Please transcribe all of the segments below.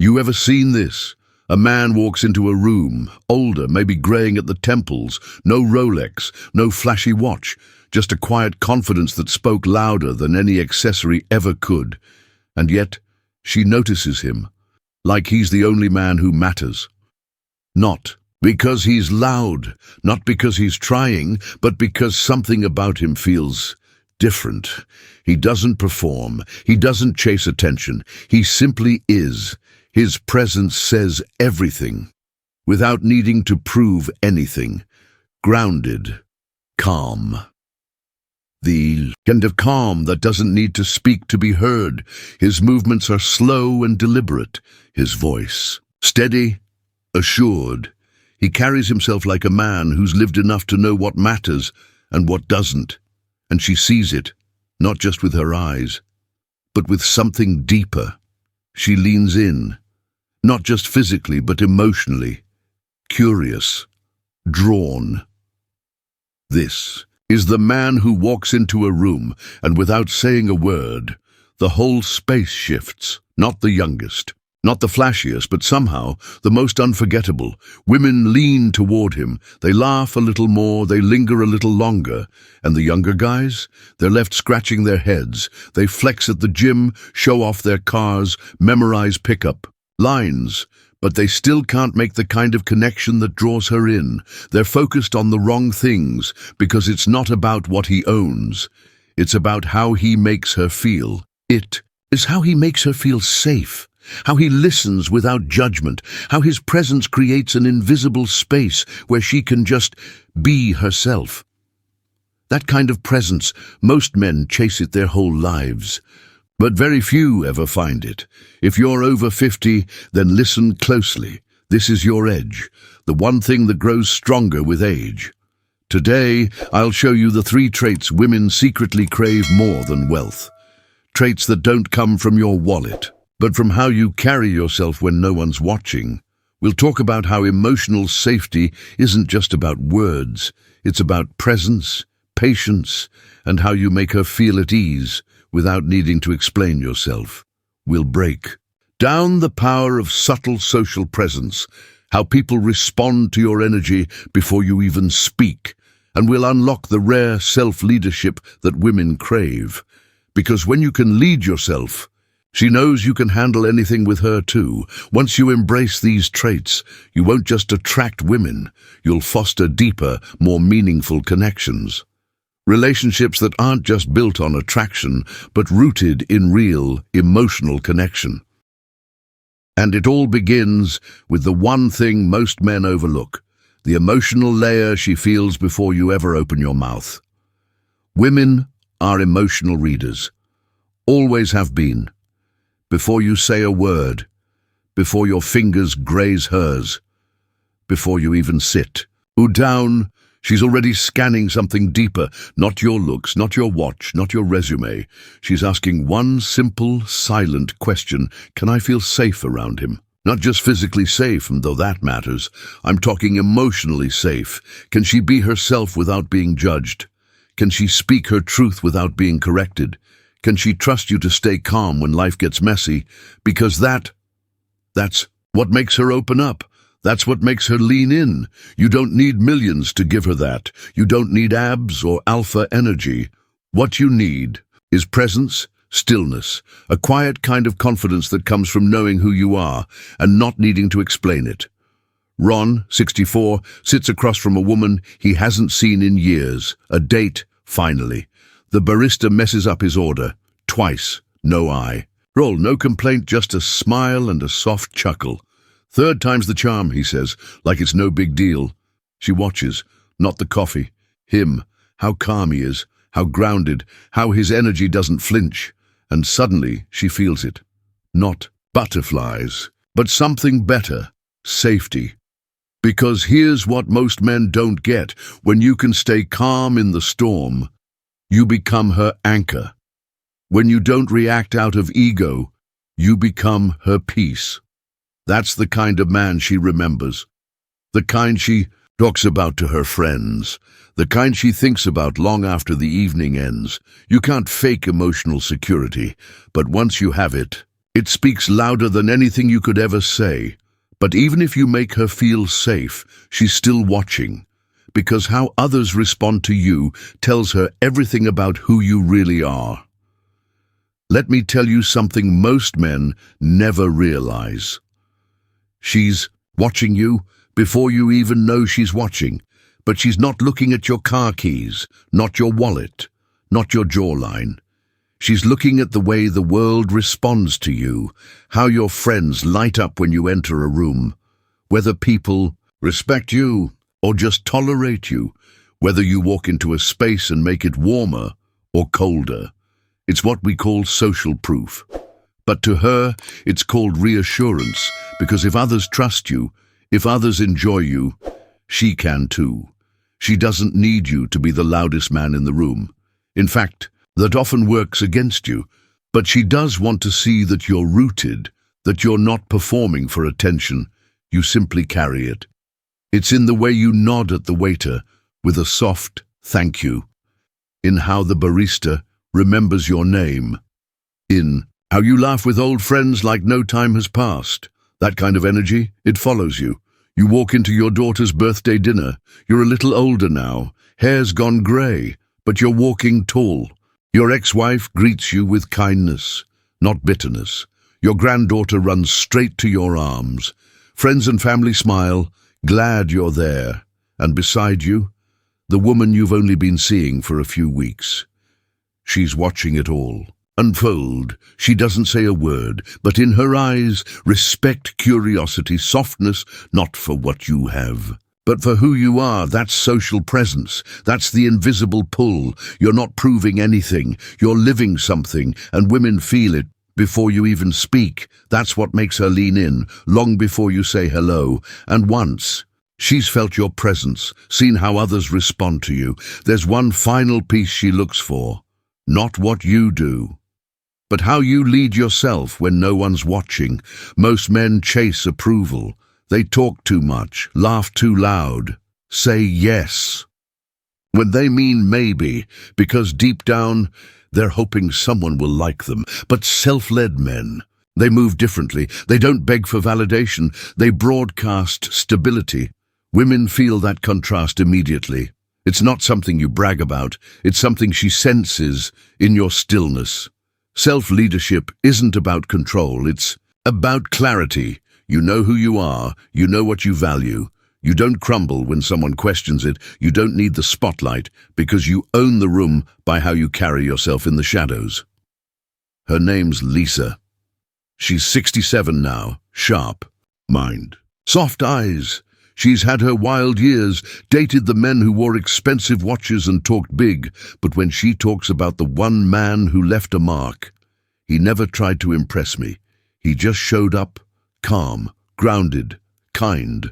You ever seen this? A man walks into a room, older, maybe graying at the temples, no Rolex, no flashy watch, just a quiet confidence that spoke louder than any accessory ever could. And yet, she notices him, like he's the only man who matters. Not because he's loud, not because he's trying, but because something about him feels different. He doesn't perform, he doesn't chase attention, he simply is. His presence says everything, without needing to prove anything. Grounded, calm. The kind of calm that doesn't need to speak to be heard. His movements are slow and deliberate. His voice, steady, assured. He carries himself like a man who's lived enough to know what matters and what doesn't. And she sees it, not just with her eyes, but with something deeper. She leans in, not just physically, but emotionally, curious, drawn. This is the man who walks into a room, and without saying a word, the whole space shifts. Not the youngest, not the flashiest, but somehow the most unforgettable. Women lean toward him. They laugh a little more, they linger a little longer. And the younger guys? They're left scratching their heads. They flex at the gym, show off their cars, memorize pickup lines. But they still can't make the kind of connection that draws her in. They're focused on the wrong things, because it's not about what he owns. It's about how he makes her feel. It is how he makes her feel safe, how he listens without judgment, how his presence creates an invisible space where she can just be herself. That kind of presence, most men chase it their whole lives. But very few ever find it. If you're over 50, then listen closely. This is your edge, the one thing that grows stronger with age. Today, I'll show you the 3 traits women secretly crave more than wealth. Traits that don't come from your wallet, but from how you carry yourself when no one's watching. We'll talk about how emotional safety isn't just about words. It's about presence, patience, and how you make her feel at ease without needing to explain yourself. We'll break down the power of subtle social presence, how people respond to your energy before you even speak, and we'll unlock the rare self-leadership that women crave. Because when you can lead yourself, she knows you can handle anything with her too. Once you embrace these traits, you won't just attract women, you'll foster deeper, more meaningful connections. Relationships that aren't just built on attraction, but rooted in real, emotional connection. And it all begins with the one thing most men overlook, the emotional layer she feels before you ever open your mouth. Women are emotional readers, always have been. Before you say a word, before your fingers graze hers, before you even sit down, she's already scanning something deeper, not your looks, not your watch, not your resume. She's asking one simple, silent question: can I feel safe around him? Not just physically safe, and though that matters, I'm talking emotionally safe. Can she be herself without being judged? Can she speak her truth without being corrected? Can she trust you to stay calm when life gets messy? Because that's what makes her open up. That's what makes her lean in. You don't need millions to give her that. You don't need abs or alpha energy. What you need is presence, stillness, a quiet kind of confidence that comes from knowing who you are and not needing to explain it. Ron, 64, sits across from a woman he hasn't seen in years. A date, finally. The barista messes up his order. Twice, no eye. Roll, no complaint, just a smile and a soft chuckle. 3rd time's the charm, he says, like it's no big deal. She watches, not the coffee. Him, how calm he is, how grounded, how his energy doesn't flinch. And suddenly she feels it. Not butterflies, but something better, safety. Because here's what most men don't get: when you can stay calm in the storm, you become her anchor. When you don't react out of ego, you become her peace. That's the kind of man she remembers. The kind she talks about to her friends. The kind she thinks about long after the evening ends. You can't fake emotional security, but once you have it, It speaks louder than anything you could ever say. But even if you make her feel safe, she's still watching. Because how others respond to you tells her everything about who you really are. Let me tell you something most men never realize. She's watching you before you even know she's watching, but she's not looking at your car keys, not your wallet, not your jawline. She's looking at the way the world responds to you, how your friends light up when you enter a room, whether people respect you or just tolerate you, whether you walk into a space and make it warmer or colder. It's what we call social proof. But to her, it's called reassurance, because if others trust you, if others enjoy you, she can too. She doesn't need you to be the loudest man in the room. In fact, that often works against you, but she does want to see that you're rooted, that you're not performing for attention, you simply carry it. It's in the way you nod at the waiter with a soft thank you, in how the barista remembers your name, in how you laugh with old friends like no time has passed. That kind of energy, it follows you. You walk into your daughter's birthday dinner, you're a little older now, hair's gone grey, but you're walking tall. Your ex-wife greets you with kindness, not bitterness. Your granddaughter runs straight to your arms. Friends and family smile, glad you're there. And beside you, the woman you've only been seeing for a few weeks. She's watching it all unfold. She doesn't say a word, but in her eyes, respect, curiosity, softness, not for what you have, but for who you are. That's social presence. That's the invisible pull. You're not proving anything. You're living something, and women feel it before you even speak. That's what makes her lean in, long before you say hello. And once she's felt your presence, seen how others respond to you, there's one final piece she looks for. Not what you do, but how you lead yourself when no one's watching. Most men chase approval. They talk too much, laugh too loud, say yes when they mean maybe, because deep down they're hoping someone will like them. But self-led men, they move differently. They don't beg for validation. They broadcast stability. Women feel that contrast immediately. It's not something you brag about. It's something she senses in your stillness. Self-leadership isn't about control. It's about clarity. You know who you are. You know what you value. You don't crumble when someone questions it. You don't need the spotlight because you own the room by how you carry yourself in the shadows. Her name's Lisa. She's 67 now, sharp mind, soft eyes. She's had her wild years, dated the men who wore expensive watches and talked big, but when she talks about the one man who left a mark, he never tried to impress me. He just showed up, calm, grounded, kind.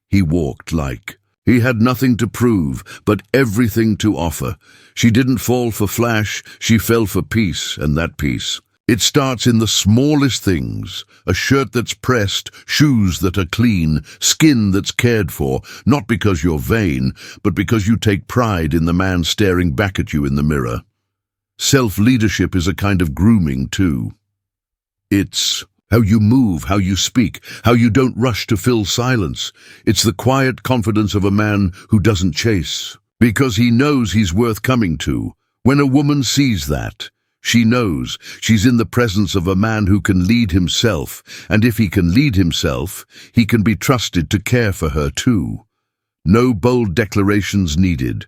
He walked like he had nothing to prove, but everything to offer. She didn't fall for flash, she fell for peace, and that peace, it starts in the smallest things. A shirt that's pressed, shoes that are clean, skin that's cared for, not because you're vain, but because you take pride in the man staring back at you in the mirror. Self-leadership is a kind of grooming too. It's how you move, how you speak, how you don't rush to fill silence. It's the quiet confidence of a man who doesn't chase, because he knows he's worth coming to. When a woman sees that, she knows she's in the presence of a man who can lead himself, and if he can lead himself, he can be trusted to care for her too. No bold declarations needed,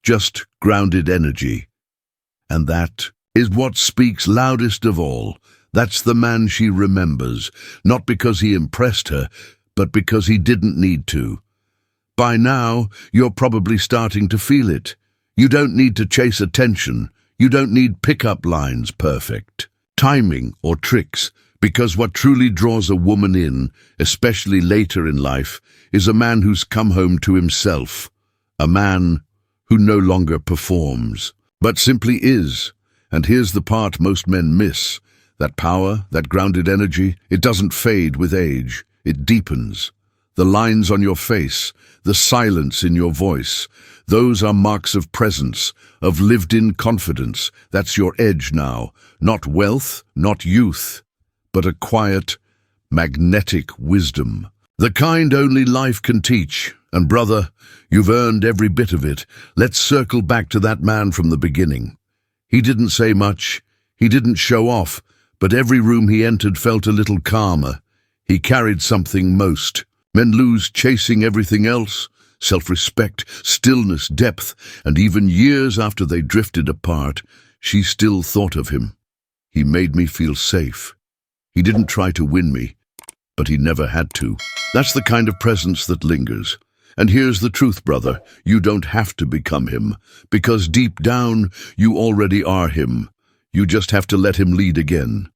just grounded energy. And that is what speaks loudest of all. That's the man she remembers, not because he impressed her, but because he didn't need to. By now, you're probably starting to feel it. You don't need to chase attention. You don't need pickup lines perfect, timing or tricks, because what truly draws a woman in, especially later in life, is a man who's come home to himself, a man who no longer performs, but simply is. And here's the part most men miss. That power, that grounded energy, it doesn't fade with age, it deepens. The lines on your face, the silence in your voice, those are marks of presence, of lived-in confidence. That's your edge now. Not wealth, not youth, but a quiet, magnetic wisdom. The kind only life can teach. And brother, you've earned every bit of it. Let's circle back to that man from the beginning. He didn't say much, he didn't show off, but every room he entered felt a little calmer. He carried something most men lose chasing everything else: self-respect, stillness, depth, and even years after they drifted apart, she still thought of him. He made me feel safe. He didn't try to win me, but he never had to. That's the kind of presence that lingers. And here's the truth, brother, you don't have to become him, because deep down, you already are him. You just have to let him lead again.